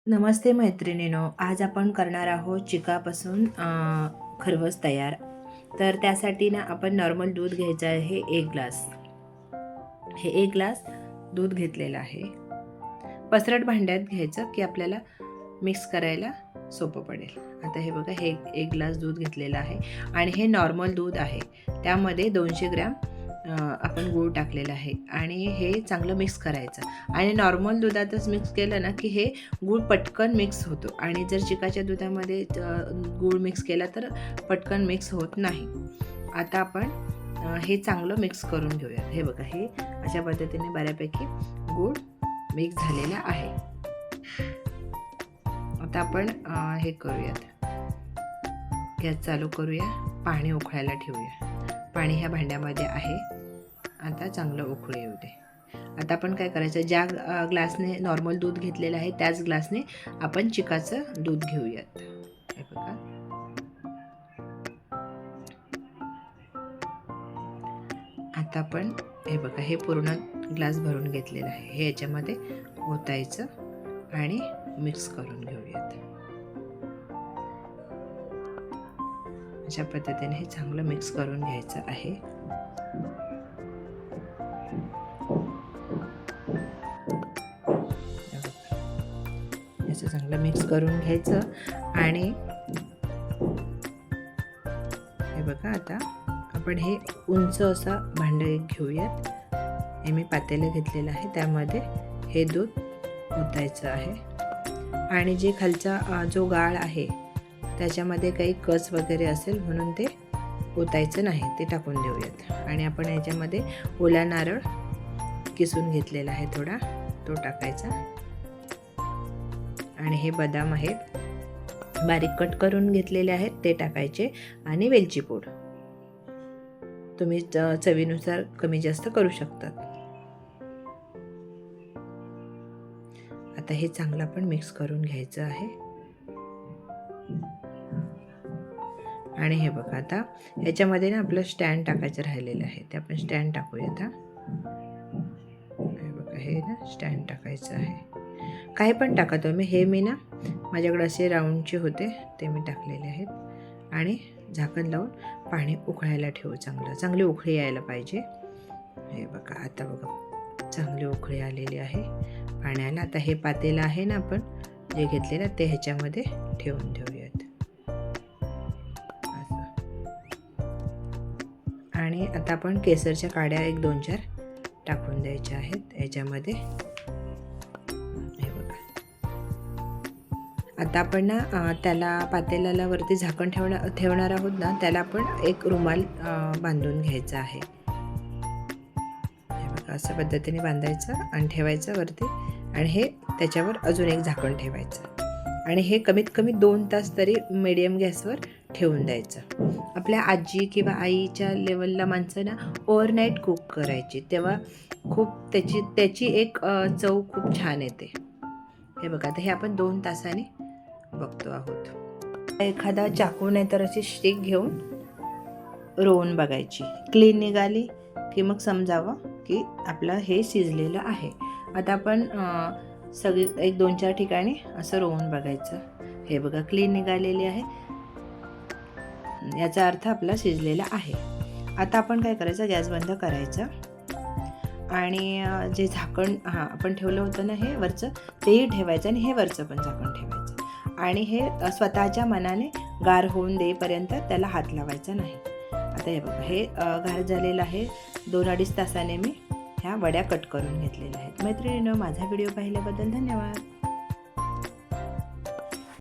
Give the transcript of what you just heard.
नमस्ते मैत्रिणींनो, आज आपण करणार आहोत चिकापासून खरवस तयार. तर त्यासाठी ना आपण नॉर्मल दूध घ्यायचं आहे 1 ग्लास. हे 1 ग्लास दूध घेतलेलं आहे. पसरट भांड्यात घ्यायचं की आपल्याला मिक्स करायला सोपं पडेल. आता हे बघा, हे 1 ग्लास दूध घेतलेलं आहे आणि हे नॉर्मल दूध आहे. त्यामध्ये 200 ग्रॅम आपण गूळ टाकलेला आहे आणि हे चांगलं मिक्स करायचं. आणि नॉर्मल दुधातच मिक्स केलं ना की हे गूळ पटकन मिक्स होतो आणि जर चिकाच्या दुधामध्ये गूळ मिक्स केला तर पटकन मिक्स होत नाही. आता आपण हे चांगलं मिक्स करून घेऊयात. हे बघा, हे अशा पद्धतीने बऱ्यापैकी गूळ मिक्स झालेला आहे. आता आपण हे करूयात, गॅस चालू करूया, पाणी उकळायला ठेवूया. पाणी ह्या भांड्यामध्ये आहे. आता चांगलं उकळू येऊ दे. आता आपण काय करायचं, ज्या ग्लासने नॉर्मल दूध घेतलेलं आहे त्याच ग्लासने आपण चिकाचं दूध घेऊयात. हे बघा, आता आपण हे बघा, हे पूर्ण ग्लास भरून घेतलेलं आहे. हे याच्यामध्ये ओतायचं आणि मिक्स करून घेऊयात. अशा पद्धतीने हे चांगलं मिक्स करून घ्यायचं आहे. असं चांगलं मिक्स करून घ्यायचं आणि हे बघा, आता आपण हे उंच असा भांडं घेऊयात. हे मी पातेलं घेतलेलं आहे, त्यामध्ये हे दूध ओतायचं आहे आणि जे खालचा जो गाळ आहे त्याच्यामध्ये काही कच वगैरे असेल म्हणून ते ओतायचं नाही, ते टाकून देऊयात. आणि आपण याच्यामध्ये ओला नारळ किसून घेतलेला आहे थोडा, तो टाकायचा. आणि हे बदाम आहेत, बारीक कट करून घेतलेले आहेत, ते टाकायचे. आणि वेलची पूड तुम्ही चवीनुसार कमी जास्त करू शकतात. आता हे चांगलं आपण मिक्स करून घ्यायचं आहे. आणि हे बघा, आता याच्यामध्ये ना आपलं स्टँड टाकायचं राहिलेलं आहे, ते आपण स्टँड टाकूया. आता हे बघा, हे ना स्टँड टाकायचं आहे. काही पण टाका तुम्ही. हे मी ना माझ्याकडे असे राऊंडचे होते, ते मी टाकलेले आहेत. आणि झाकण लावून पाणी उकळायला ठेवू. चांगली उकळी यायला पाहिजे. हे बघा, आता बघा, चांगली उकळी आलेली आहे पाण्याला. आता हे पातेलं आहे ना आपण जे घेतलेलं, ते ह्याच्यामध्ये ठेवून देऊयात. आणि आता आपण केसरच्या काड्या 1-2-4 टाकून द्यायच्या आहेत याच्यामध्ये. हे बघा, आता आपण ना त्याला पातेल्याला वरती झाकण ठेवणार आहोत ना, त्याला आपण एक रुमाल बांधून घ्यायचा आहे. हे बघा, अशा पद्धतीने बांधायचं आणि ठेवायचं वरती. आणि हे त्याच्यावर अजून एक झाकण ठेवायचं आणि हे कमीत कमी 2 तास तरी मीडियम गॅसवर ठेवून द्यायचं. आपल्या आजी किंवा आईच्या लेवलला माणसं ना ओव्हरनाईट कुक करायची, तेव्हा खूप त्याची एक चव खूप छान येते. हे बघा, आता हे आपण 2 तासांनी बघतो आहोत. एखादा चाकू नाही तर अशी स्टिक घेऊन रोवून बघायची. क्लीन निघाली की मग समजावं की आपलं हे शिजलेलं आहे. आता आपण सगळी 1-2-4 ठिकाणी असं रोवून बघायचं. हे बघा, क्लीन निघालेली आहे, याचा अर्थ आपला शिजलेला आहे. आता आपण काय करायचं, गॅस बंद करायचा आणि जे झाकण आपण ठेवलं होतं ना हे वरचं, तेही ठेवायचं आणि हे वरचं पण झाकण ठेवायचं. आणि हे स्वतःच्या मनाने गार होऊन देईपर्यंत त्याला हात लावायचा नाही. आता हे बघा, हे गार झालेलं आहे. 2-2.5 तासाने मी ह्या वड्या कट करून घेतलेल्या आहेत. मैत्रिणींनो, माझा व्हिडिओ पाहिल्याबद्दल धन्यवाद.